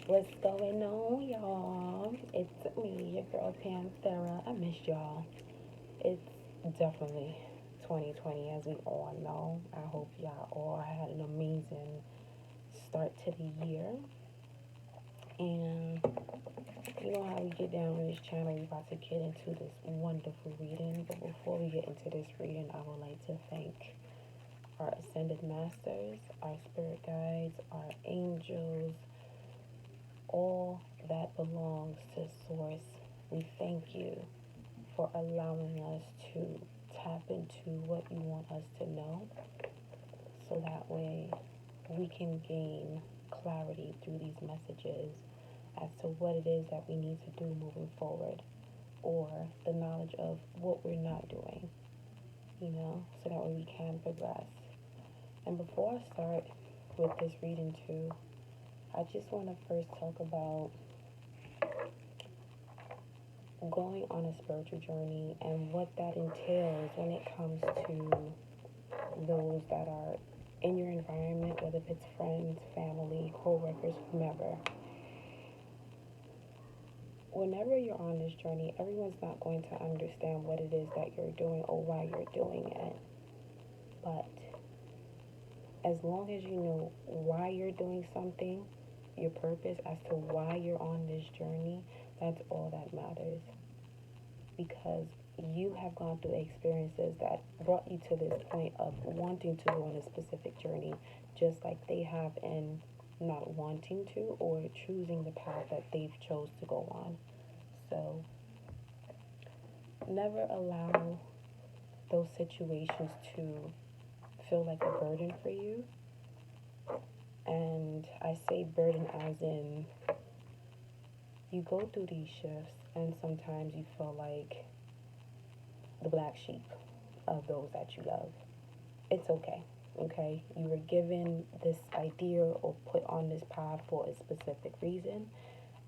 What's going on, y'all? It's me, your girl Panthera. I missed y'all. It's definitely 2020, as we all know. I hope y'all all had an amazing start to the year. And you know how we get down on this channel, we about to get into this wonderful reading. But before we get into this reading, I would like to thank our ascended masters, our spirit guides, our angels, all that belongs to Source. We thank you for allowing us to tap into what you want us to know so that way we can gain clarity through these messages as to what it is that we need to do moving forward, or the knowledge of what we're not doing, so that way we can progress. And before I start with this reading too, I just want to first talk about going on a spiritual journey and what that entails when it comes to those that are in your environment, whether it's friends, family, co-workers, whomever. Whenever you're on this journey, everyone's not going to understand what it is that you're doing or why you're doing it. But as long as you know why you're doing something, your purpose as to why you're on this journey, that's all that matters. Because you have gone through experiences that brought you to this point of wanting to go on a specific journey, just like they have in not wanting to or choosing the path that they've chose to go on. So never allow those situations to feel like a burden for you. And I say burden as in you go through these shifts and sometimes you feel like the black sheep of those that you love. It's okay. Okay, you were given this idea or put on this path for a specific reason.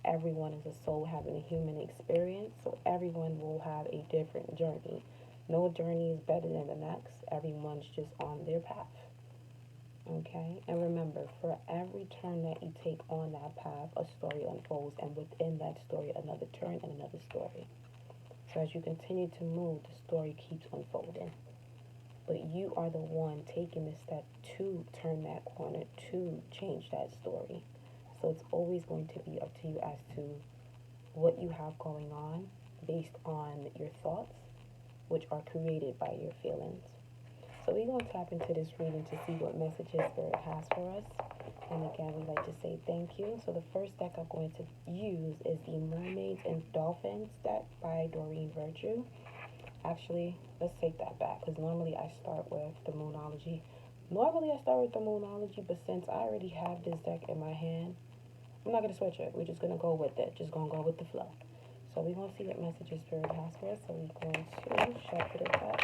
Everyone is a soul having a human experience, so everyone will have a different journey. No journey is better than the next. Everyone's just on their path. Okay, and remember, for every turn that you take on that path, a story unfolds, and within that story, another turn and another story. So as you continue to move, the story keeps unfolding. But you are the one taking the step to turn that corner, to change that story. So it's always going to be up to you as to what you have going on based on your thoughts, which are created by your feelings. So we're going to tap into this reading to see what messages Spirit has for us. And again, we'd like to say thank you. So the first deck I'm going to use is the Mermaids and Dolphins deck by Doreen Virtue. Actually, let's take that back, because normally I start with the Moonology. But since I already have this deck in my hand, I'm not going to switch it. We're just going to go with it. Just going to go with the flow. So we're going to see what messages Spirit has for us. So we're going to shuffle it back.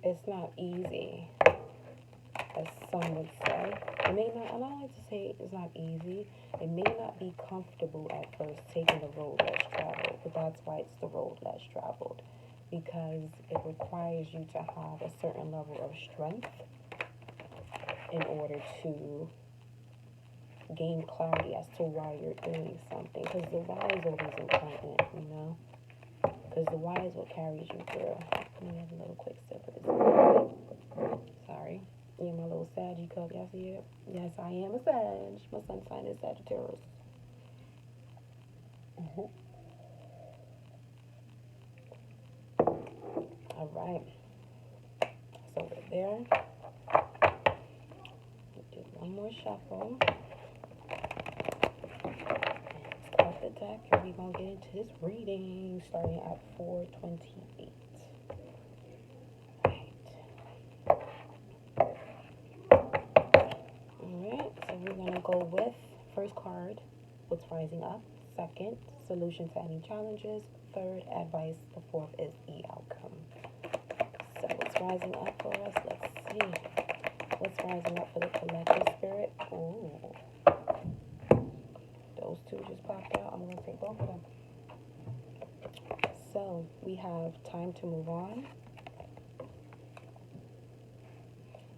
It's not easy, as some would say. It may not, and I don't like to say it's not easy. It may not be comfortable at first taking the road less traveled, but that's why it's the road less traveled, because it requires you to have a certain level of strength in order to gain clarity as to why you're doing something. Because the why is always important, because the why is what carries you through. Let me have a little quick sip of this. Sorry. Yeah, my little Saggy cup. Y'all see it? Yes, I am a Sag. My sun sign is Sagittarius. All right. So we're there. Do one more shuffle. Let's cut the deck, and we're going to get into this reading starting at 428. Alright, so we're going to go with first card, what's rising up. Second, solution to any challenges. Third, advice. The fourth is the outcome. So what's rising up for us? Let's see. What's rising up for the collective spirit? Ooh. Those two just popped out. I'm going to take both of them. So we have time to move on.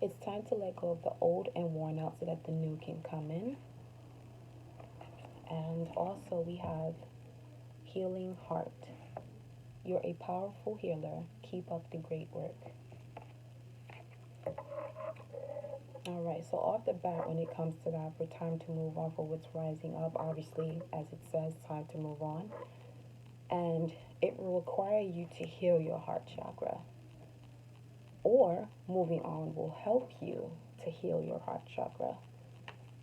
It's time to let go of the old and worn out so that the new can come in. And also we have healing heart. You're a powerful healer. Keep up the great work. All right, so off the bat, when it comes to that, for time to move on, for what's rising up, obviously, as it says, time to move on. And it will require you to heal your heart chakra. Or moving on will help you to heal your heart chakra.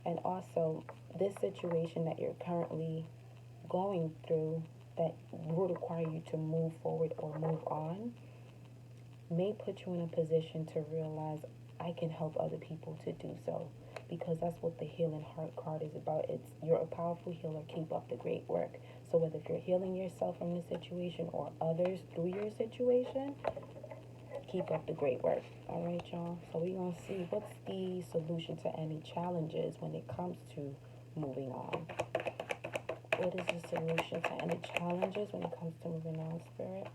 And also, this situation that you're currently going through that will require you to move forward or move on may put you in a position to realize I can help other people to do so, because that's what the healing heart card is about. It's you're a powerful healer, keep up the great work. So whether if you're healing yourself from the situation or others through your situation, keep up the great work. All right, y'all. So we're going to see what's the solution to any challenges when it comes to moving on. What is the solution to any challenges when it comes to moving on, Spirit?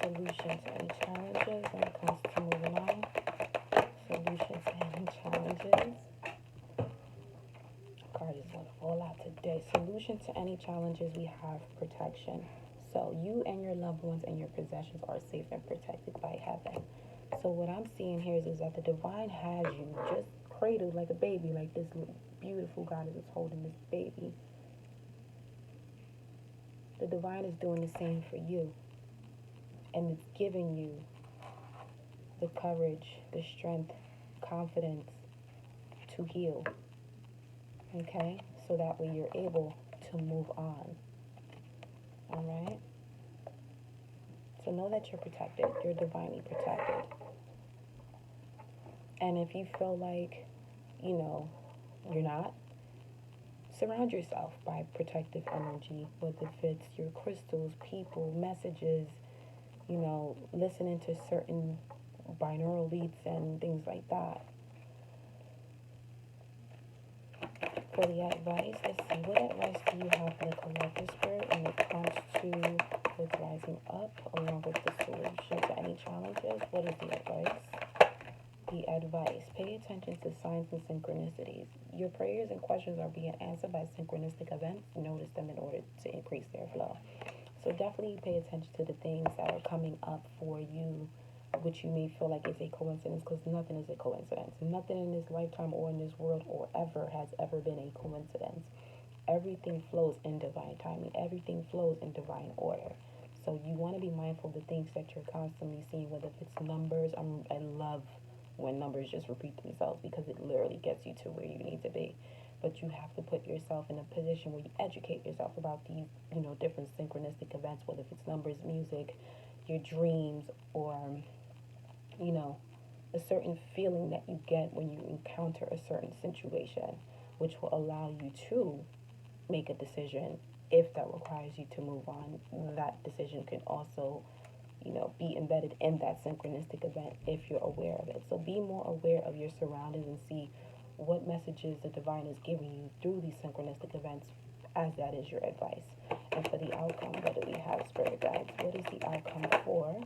Solution to any challenges when it comes to moving on. Solution to any challenges. Card is going to fall out today. Solution to any challenges, we have protection. So you and your loved ones and your possessions are safe and protected by heaven. So what I'm seeing here is that the divine has you just cradled like a baby, like this beautiful goddess is holding this baby. The divine is doing the same for you. And it's giving you the courage, the strength, confidence to heal. Okay? So that way you're able to move on. Alright? So know that you're protected. You're divinely protected. And if you feel like, you're not, surround yourself by protective energy, whether if it's your crystals, people, messages, listening to certain binaural beats and things like that. For the advice, let's see, what advice do you have for the collective, Spirit, when it comes to what's rising up, along with the solution to any challenges? What is the advice? The advice, pay attention to signs and synchronicities. Your prayers and questions are being answered by synchronistic events. Notice them in order to increase their flow. So definitely pay attention to the things that are coming up for you, which you may feel like is a coincidence, because nothing is a coincidence. Nothing in this lifetime or in this world or ever has ever been a coincidence. Everything flows in divine timing. Everything flows in divine order. So you want to be mindful of the things that you're constantly seeing, whether if it's numbers. I love when numbers just repeat themselves, because it literally gets you to where you need to be. But you have to put yourself in a position where you educate yourself about these, different synchronistic events, whether if it's numbers, music, your dreams, or, a certain feeling that you get when you encounter a certain situation, which will allow you to make a decision. If that requires you to move on, that decision can also, be embedded in that synchronistic event if you're aware of it. So be more aware of your surroundings and see what messages the divine is giving you through these synchronistic events, as that is your advice. And for the outcome, what do we have, Spirit guides? What is the outcome for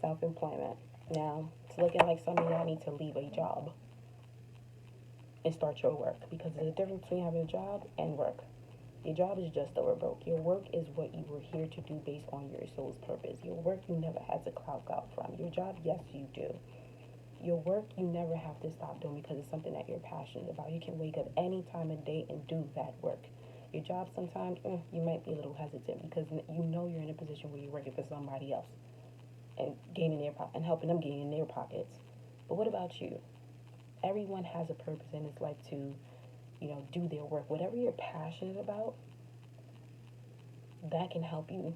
self-employment? Now, it's looking like some of y'all need to leave a job and start your work, because there's a difference between having a job and work. Your job is just over broke. Your work is what you were here to do based on your soul's purpose. Your work you never had to clock out from. Your job, yes, you do. Your work you never have to stop doing, because it's something that you're passionate about. You can wake up any time of day and do that work. Your job sometimes, you might be a little hesitant, because you're in a position where you're working for somebody else and gaining their and helping them gain in their pockets. But what about you? Everyone has a purpose in this life to, do their work. Whatever you're passionate about, that can help you,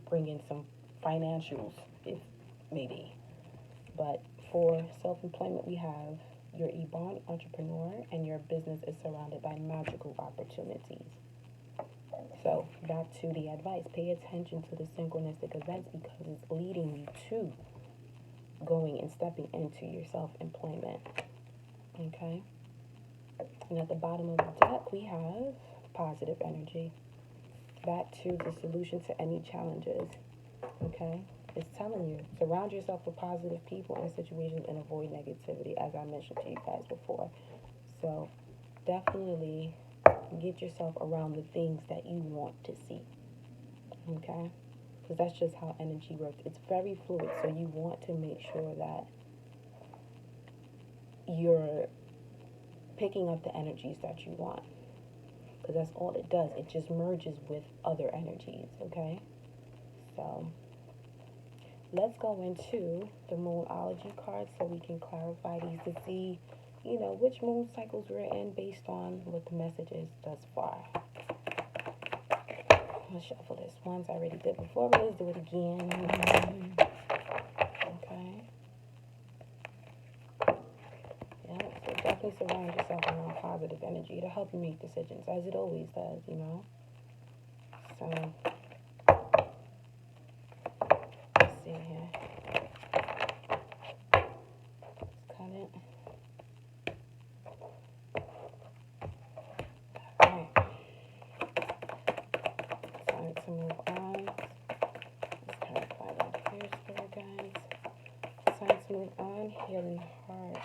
bring in some financials, if maybe. But for self-employment, we have you're a born entrepreneur and your business is surrounded by magical opportunities. So back to the advice, pay attention to the synchronistic events, because it's leading you to going and stepping into your self-employment. Okay? And at the bottom of the deck, we have positive energy. back to the solution to any challenges. Okay? It's telling you, surround yourself with positive people and situations and avoid negativity, as I mentioned to you guys before. So definitely get yourself around the things that you want to see. Okay? Because that's just how energy works. It's very fluid, so you want to make sure that you're picking up the energies that you want. Because that's all it does. It just merges with other energies, okay? So let's go into the Moonology cards so we can clarify these to see, which moon cycles we're in based on what the message is thus far. Let's shuffle this. Ones I already did before, but let's do it again. Okay. Yeah, so definitely surround yourself around positive energy to help you make decisions, as it always does, So, let's see here. Let's cut it. Alright. Time to move on. Let's clarify that here, spirit guides. Time to move on. Healing heart.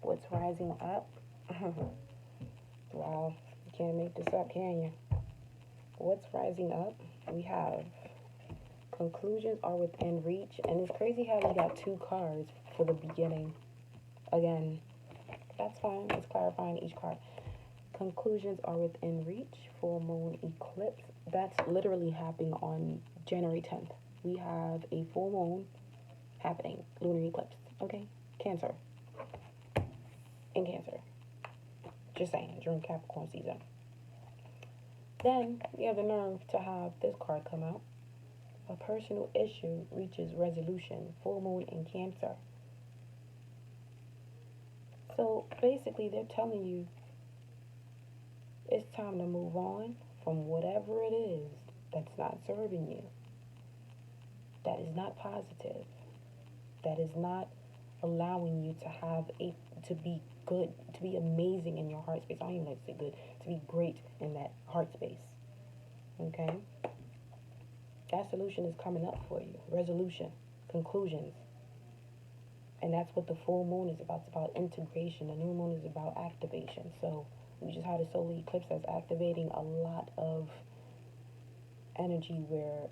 What's rising up? Wow, you can't make this up, can you? What's rising up? We have conclusions are within reach, and it's crazy how we got 2 cards for the beginning. Again, that's fine. It's clarifying each card. Conclusions are within reach. Full moon eclipse. That's literally happening on January 10th. We have a full moon happening. Lunar eclipse. Okay? Cancer. In Cancer. Just saying, during Capricorn season. Then we have the nerve to have this card come out. A personal issue reaches resolution. Full moon in Cancer. So basically, they're telling you it's time to move on from whatever it is that's not serving you, that is not positive, that is not allowing you to to be good, to be amazing in your heart space. I don't even like to say good, to be great in that heart space. Okay? That solution is coming up for you. Resolution, conclusions. And that's what the full moon is about. It's about integration. The new moon is about activation. So we just had a solar eclipse that's activating a lot of energy where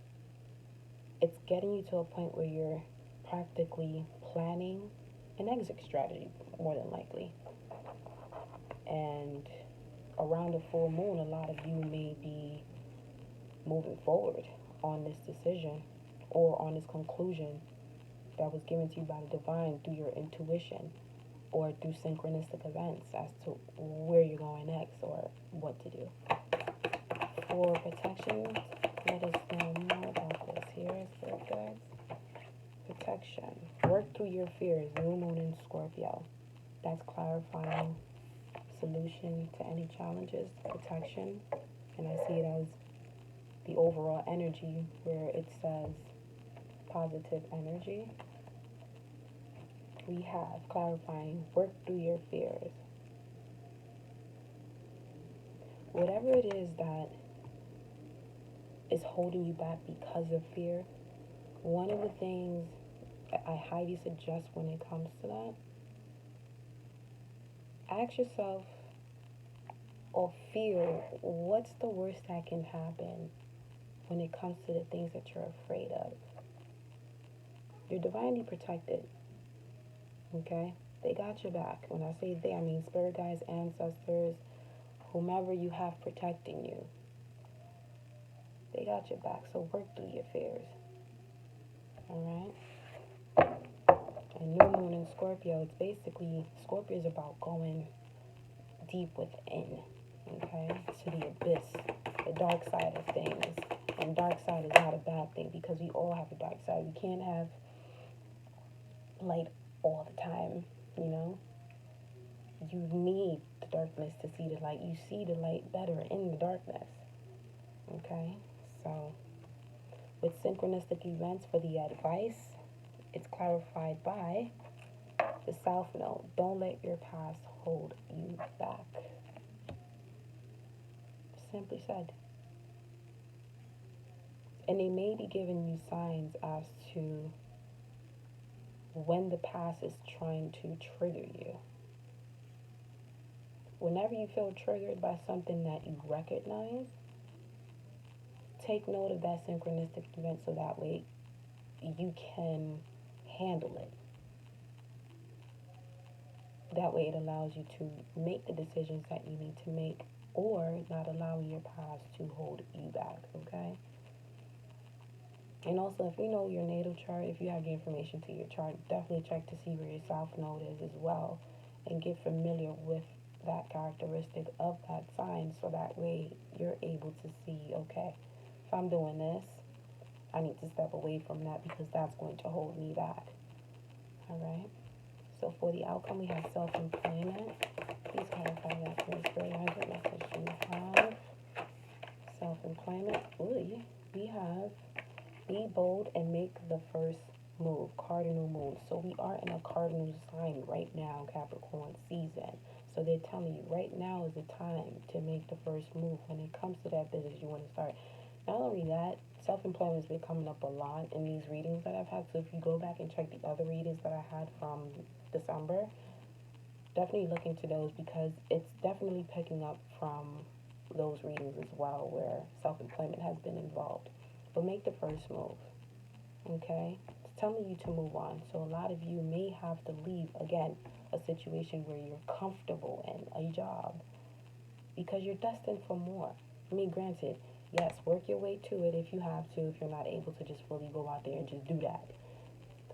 it's getting you to a point where you're practically planning an exit strategy, more than likely. And around the full moon, a lot of you may be moving forward on this decision or on this conclusion that was given to you by the divine through your intuition or through synchronistic events as to where you're going next or what to do. For protection, let us know more about this here, spirit guides. Protection. Work through your fears. New moon in Scorpio. That's clarifying solution to any challenges. Protection. And I see it as the overall energy where it says positive energy. We have clarifying, work through your fears. Whatever it is that is holding you back because of fear, one of the things that I highly suggest when it comes to that, ask yourself or feel what's the worst that can happen when it comes to the things that you're afraid of. You're divinely protected. Okay? They got your back. When I say they, I mean spirit guides, ancestors, whomever you have protecting you. They got your back. So work through your fears. Alright? And new moon in Scorpio, it's basically, Scorpio is about going deep within. Okay? To the abyss. The dark side of things. And dark side is not a bad thing because we all have a dark side. We can't have light all the time, You need the darkness to see the light. You see the light better in the darkness. Okay? So, with synchronistic events for the advice, it's clarified by the South Node. Don't let your past hold you back. simply said. And they may be giving you signs as to when the past is trying to trigger you. Whenever you feel triggered by something that you recognize, take note of that synchronistic event so that way you can handle it. That way it allows you to make the decisions that you need to make, or not allowing your past to hold you back, okay? And also, if you know your natal chart, if you have the information to your chart, definitely check to see where your south node is as well, and get familiar with that characteristic of that sign, so that way you're able to see, okay, if I'm doing this, I need to step away from that because that's going to hold me back. All right. So for the outcome, we have self-employment. Please clarify that for me. Spirit Angel message. We have self-employment. Ooh, we have be bold and make the first move. Cardinal moon. So we are in a cardinal sign right now, Capricorn season. So they're telling you right now is the time to make the first move when it comes to that business you want to start. Not only that, self-employment has been coming up a lot in these readings that I've had. So if you go back and check the other readings that I had from December, definitely look into those because it's definitely picking up from those readings as well where self-employment has been involved. But make the first move, okay? It's telling you to move on. So a lot of you may have to leave, again, a situation where you're comfortable in a job because you're destined for more. I mean, granted, yes, work your way to it if you have to, if you're not able to just fully go out there and just do that.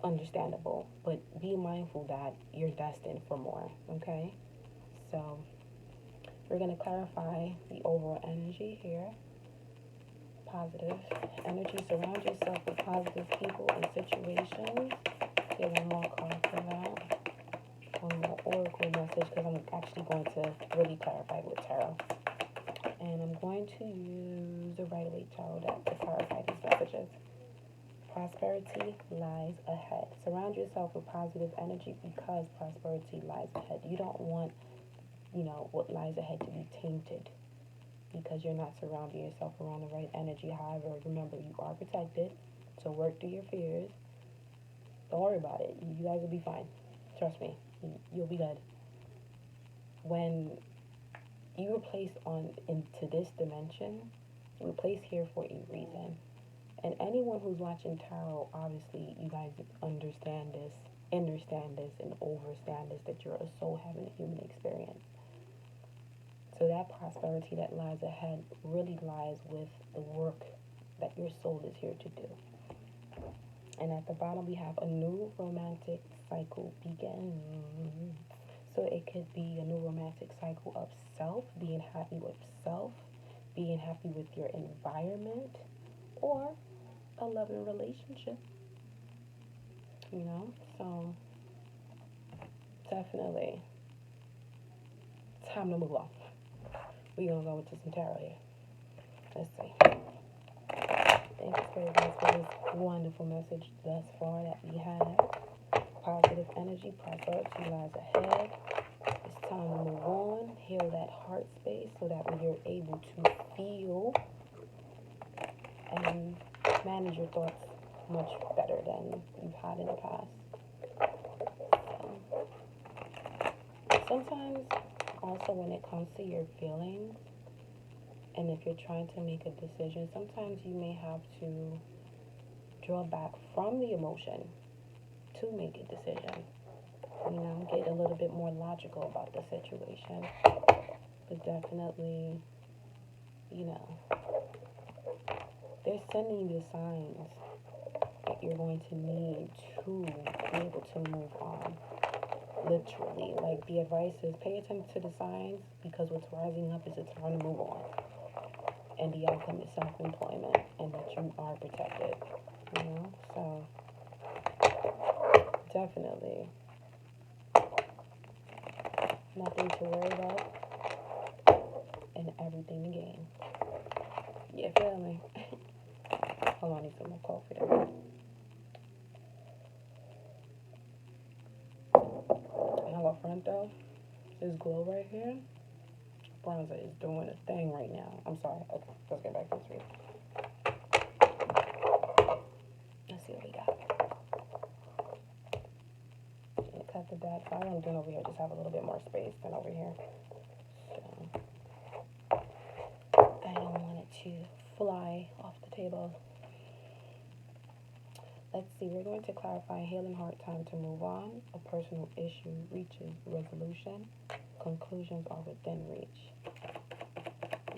Understandable, but be mindful that you're destined for more, okay? So we're going to clarify the overall energy here. Positive energy. Surround yourself with positive people and situations. Get one more card for that. One more oracle message because I'm actually going to really clarify with tarot. And I'm going to use the Rider-Waite Tarot deck to clarify these messages. Prosperity lies ahead. Surround yourself with positive energy because prosperity lies ahead. You don't want, what lies ahead to be tainted because you're not surrounding yourself around the right energy. However, remember, you are protected, so work through your fears. Don't worry about it. You guys will be fine. Trust me. You'll be good. When you were placed into this dimension, you were placed here for a reason. And anyone who's watching tarot, obviously, you guys understand this, and overstand this, that you're a soul having a human experience. So that prosperity that lies ahead really lies with the work that your soul is here to do. And at the bottom, we have a new romantic cycle begin. So it could be a new romantic cycle of self, being happy with self, being happy with your environment, or a loving relationship. So definitely time to move on. We're going to go into some tarot here. Let's see. Thank you, Spirit guys, for this wonderful message thus far that we have. Positive energy, prosperity lies ahead. It's time to move on. Heal that heart space so that when you're able to feel and manage your thoughts much better than you've had in the past. Sometimes also when it comes to your feelings, and if you're trying to make a decision, sometimes you may have to draw back from the emotion to make a decision. Get a little bit more logical about the situation. But definitely, they're sending you signs that you're going to need to be able to move on. Literally, like the advice is pay attention to the signs because what's rising up is it's time to move on. And the outcome is self-employment and that you are protected. So definitely nothing to worry about and everything to gain. You feel me? Hold on, I need some more coffee there. And up front though, this glow right here, Esperanza is doing a thing right now. I'm sorry. Okay, let's get back to this read. Let's see what we got. Cut the bad fire. I'm doing over here. Just have a little bit more space than over here. So I don't want it to fly off the table. Let's see. We're going to clarify healing heart, time to move on. A personal issue reaches resolution. Conclusions are within reach.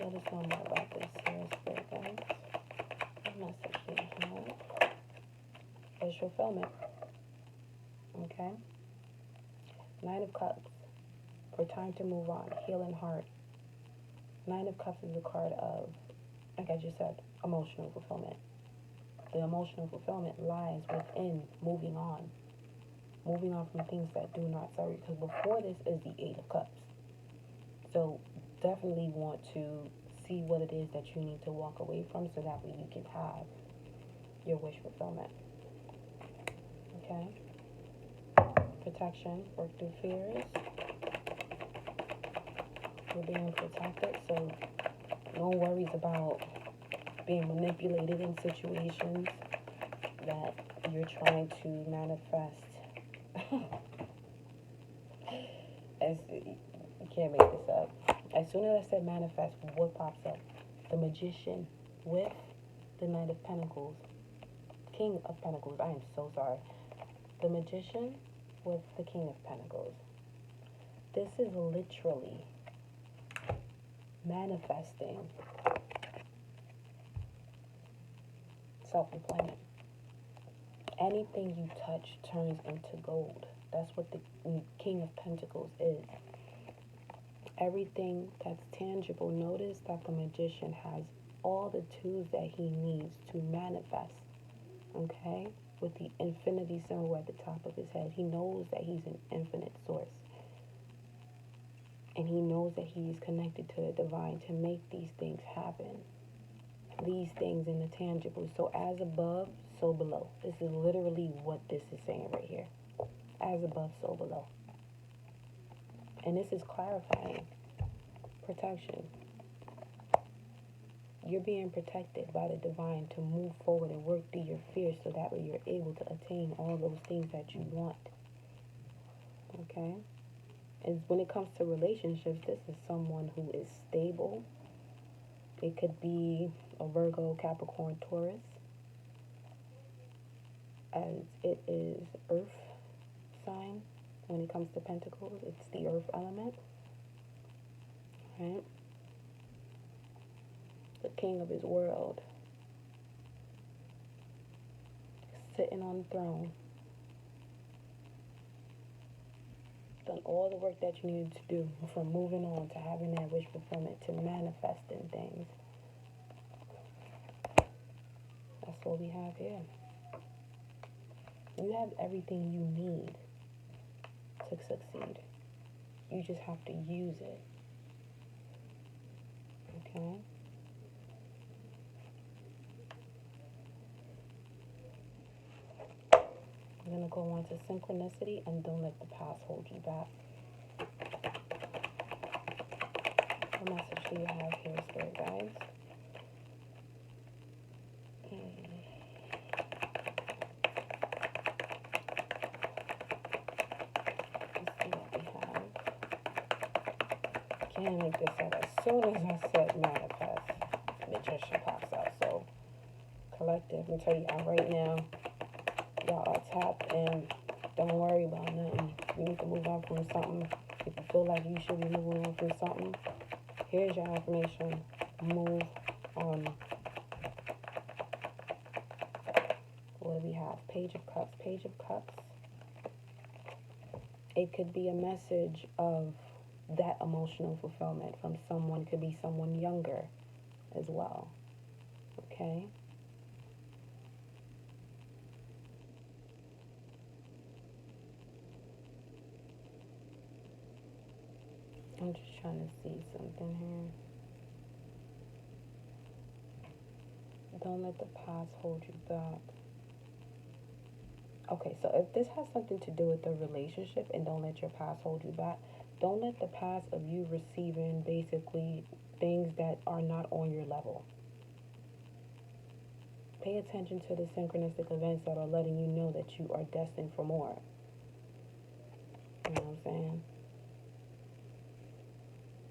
Let us know more about this here, Spirit Guides. What message do you have? It's fulfillment. Okay. 9 of Cups. For time to move on. Healing heart. 9 of Cups is a card of, like I just said, emotional fulfillment. The emotional fulfillment lies within moving on. Moving on from things that do not serve you. Because before this is the 8 of Cups. So definitely want to see what it is that you need to walk away from so that way you can have your wish fulfillment. Okay? Protection. Work through fears. You're being protected, so no worries about being manipulated in situations that you're trying to manifest. You can't make this up. As soon as I said manifest, what pops up? The Magician with the Knight of Pentacles. King of Pentacles. I am so sorry. The Magician with the King of Pentacles. This is literally manifesting self-employment. Anything you touch turns into gold. That's what the King of Pentacles is. Everything that's tangible. Notice that the Magician has all the tools that he needs to manifest. Okay? With the infinity symbol at the top of his head. He knows that he's an infinite source. And he knows that he's connected to the divine to make these things happen. These things in the tangible. So as above, so below. This is literally what this is saying right here. As above, so below. And this is clarifying protection. You're being protected by the divine to move forward and work through your fears so that way you're able to attain all those things that you want. Okay? And when it comes to relationships, this is someone who is stable. It could be a Virgo, Capricorn, Taurus. As it is earth sign. When it comes to Pentacles, it's the earth element. Right? The king of his world. Sitting on the throne. Done all the work that you needed to do from moving on to having that wish fulfillment to manifesting things. That's what we have here. You have everything you need to succeed. You just have to use it. Okay? I'm going to go on to synchronicity and don't let the past hold you back. What message do you have here, Spirit Guides? Let's see what we have. Can't make this up. As soon as I said manifest, Magician pops out. So, collective, I'm telling you right now, y'all are tapped and don't worry about nothing. You need to move on from something. If you feel like you should be moving on from something, here's your affirmation. Move on. What do we have? Page of Cups. Page of Cups. It could be a message of that emotional fulfillment from someone. It could be someone younger as well. Okay? I'm just trying to see something here. Don't let the past hold you back. Okay, so if this has something to do with the relationship and don't let your past hold you back, Don't let the past of you receiving basically things that are not on your level. Pay attention to the synchronistic events that are letting you know that you are destined for more. You know what I'm saying?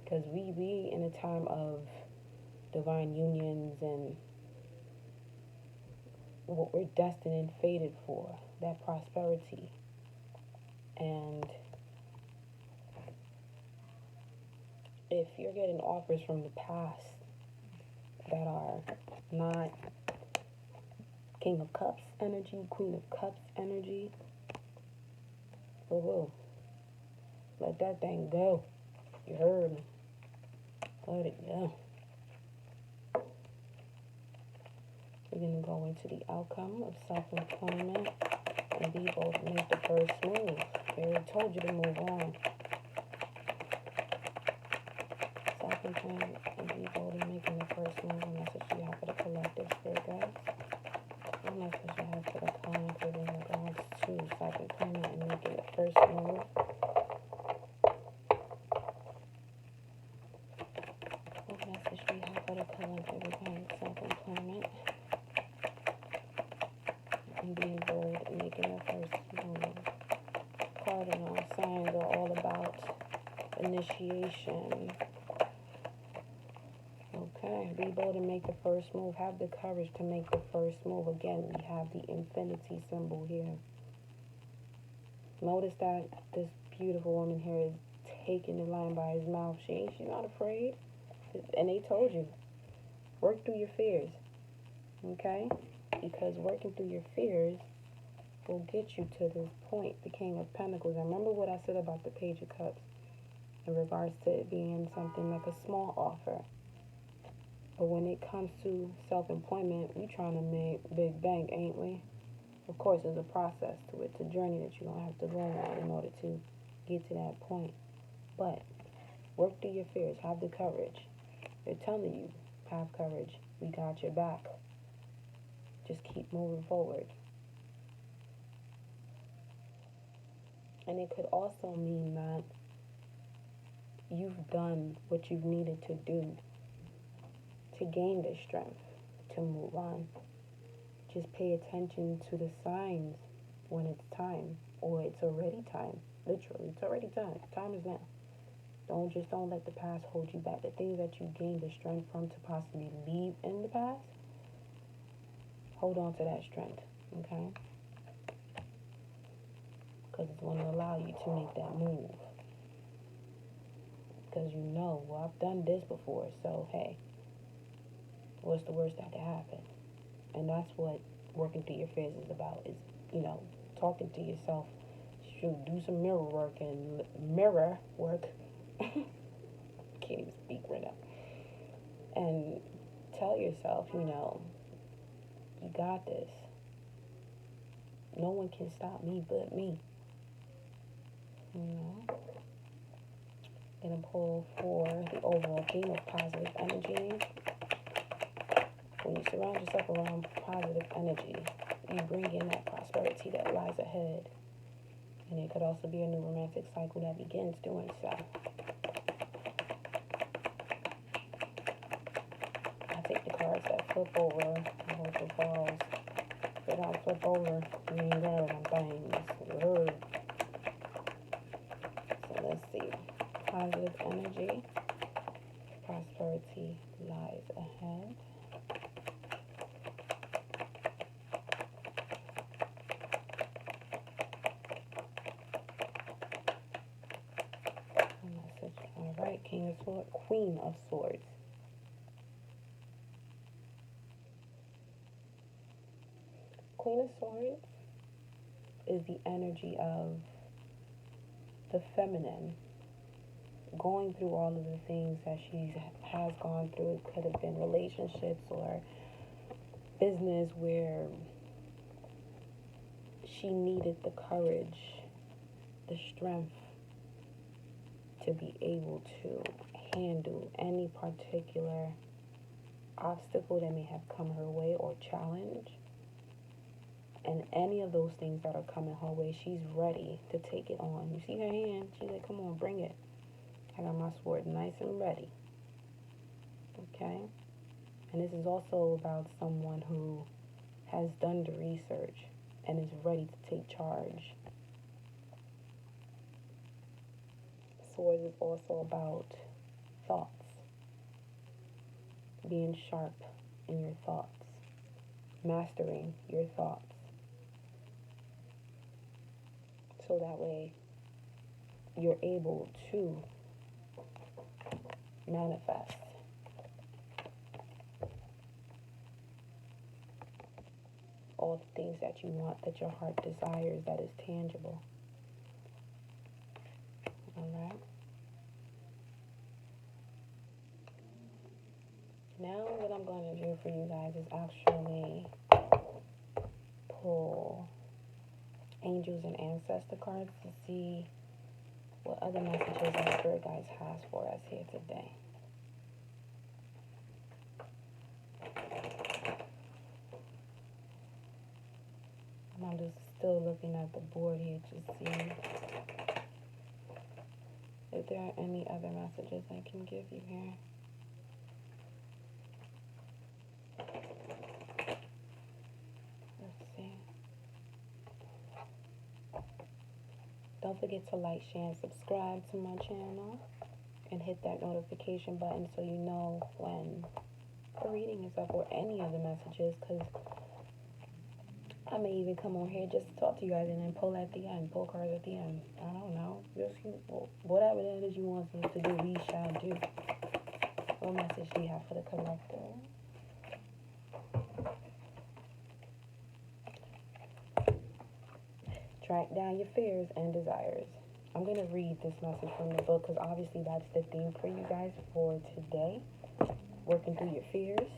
Because we in a time of divine unions and what we're destined and fated for, that prosperity. And if you're getting offers from the past that are not King of Cups energy, Queen of Cups energy, whoa, let that thing go. You heard me. Let it go. We're going to go into the outcome of self-employment and be bold to make the first move. I already told you to move on. Self-employment and be bold in making the first move. What message you have for the collective, spirit guides? What message you have for the collective in regards to self-employment and making the first move? What message we have for the collective regarding self-employment and being bold and making the first move? Cardinal signs are all about initiation. Okay, be bold and make the first move. Have the courage to make the first move. Again, we have the infinity symbol here. Notice that this beautiful woman here is taking the lion by his mouth. She's not afraid. And they told you, work through your fears. Okay? Because working through your fears will get you to this point, the King of Pentacles. I remember what I said about the Page of Cups in regards to it being something like a small offer. But when it comes to self-employment, we trying to make big bank, ain't we? Of course, there's a process to it. It's a journey that you're going to have to go on in order to get to that point. But work through your fears. Have the courage. They're telling you, have courage. We got your back. Just keep moving forward. And it could also mean that you've done what you've needed to do to gain the strength to move on. Just pay attention to the signs when it's time, or it's already time. Literally, it's already time. Time is now. Don't let the past hold you back. The things that you gained the strength from to possibly leave in the past, hold on to that strength, okay? Because it's going to allow you to make that move. Because you know, well, I've done this before, so hey, what's the worst that could happen? And that's what working through your fears is about, is, talking to yourself. Shoot, do some mirror work. Can't even speak right now. And tell yourself, you got this. No one can stop me but me. Gonna pull for the overall theme of positive energy. When you surround yourself around positive energy, you bring in that prosperity that lies ahead. And it could also be a new romantic cycle that begins doing so. I take the cards that flip over. I hope it falls. If they don't flip over, you ain't grabbing them things. Word. So let's see. Positive energy. Prosperity lies ahead. All right, King of Swords, Queen of Swords. Queen of Swords is the energy of the feminine going through all of the things that she has gone through. It could have been relationships or business where she needed the courage, the strength to be able to handle any particular obstacle that may have come her way or challenge. And any of those things that are coming her way, she's ready to take it on. You see her hand? She's like, come on, bring it. I got my sword nice and ready. Okay? And this is also about someone who has done the research and is ready to take charge. Swords is also about thoughts, being sharp in your thoughts, mastering your thoughts. So that way you're able to manifest all the things that you want, that your heart desires, that is tangible. Alright? Now what I'm going to do for you guys is actually pull angels and ancestor cards to see what other messages our spirit guides has for us here today. And I'm just still looking at the board here to see if there are any other messages I can give you here. Let's see. Don't forget to like, share, and subscribe to my channel. And hit that notification button so you know when a reading is up or any other messages. Because I may even come on here just to talk to you guys and then pull at the end. Pull cards at the end. I don't know. Just whatever that is you want us to do, we shall do. What message do you have for the collector? Track down your fears and desires. I'm going to read this message from the book because obviously that's the theme for you guys for today. Working through your fears.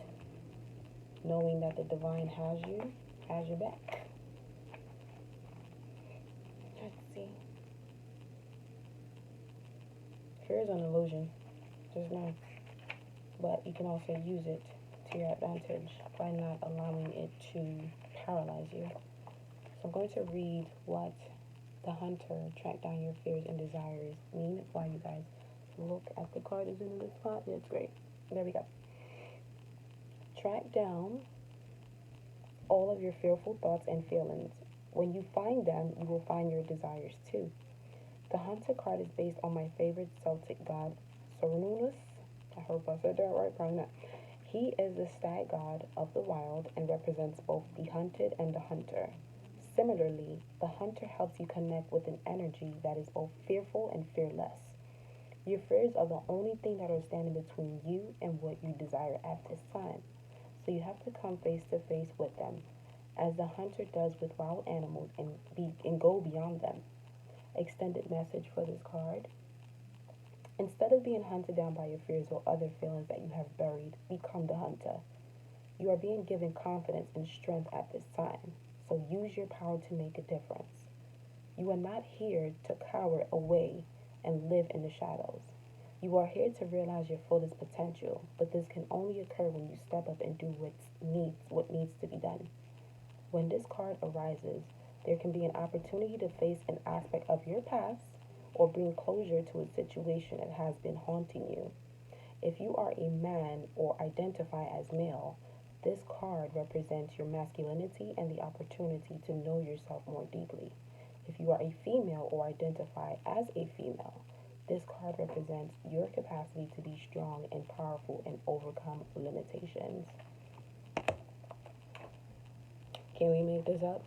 Knowing that the divine has your back. Let's see. Fear is an illusion. Just know. But you can also use it to your advantage by not allowing it to paralyze you. So I'm going to read what the hunter, track down your fears and desires mean while you guys look at the card. Is in this spot? That's great. There we go. Track down all of your fearful thoughts and feelings. When you find them, you will find your desires too. The hunter card is based on my favorite Celtic god, Cernunnos. I hope I said that right, probably not. He is the stag god of the wild and represents both the hunted and the hunter. Similarly, the hunter helps you connect with an energy that is both fearful and fearless. Your fears are the only thing that are standing between you and what you desire at this time. So you have to come face to face with them, as the hunter does with wild animals, and go beyond them. Extended message for this card. Instead of being hunted down by your fears or other feelings that you have buried, become the hunter. You are being given confidence and strength at this time, so use your power to make a difference. You are not here to cower away and live in the shadows. You are here to realize your fullest potential, but this can only occur when you step up and do what needs to be done. When this card arises, there can be an opportunity to face an aspect of your past or bring closure to a situation that has been haunting you. If you are a man or identify as male, this card represents your masculinity and the opportunity to know yourself more deeply. If you are a female or identify as a female, this card represents your capacity to be strong and powerful and overcome limitations. Can we make this up?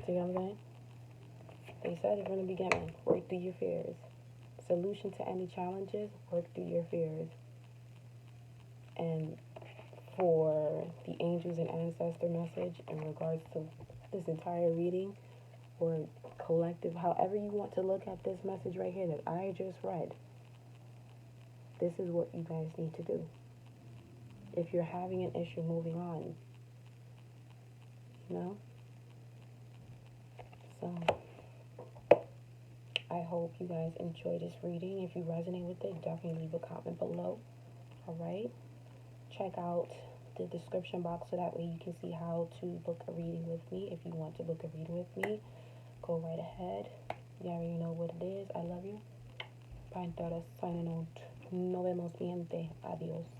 See what I'm saying? They said it from the beginning. Work through your fears. Solution to any challenges, work through your fears. And for the angels and ancestor message in regards to this entire reading, or collective, however you want to look at this message right here that I just read, this is what you guys need to do. If you're having an issue moving on, So, I hope you guys enjoy this reading. If you resonate with it, definitely leave a comment below. Alright? Check out the description box so that way you can see how to book a reading with me. If you want to book a reading with me, go right ahead. You already know what it is. I love you. Pantera signing out. Nos vemos, mi gente. Adios.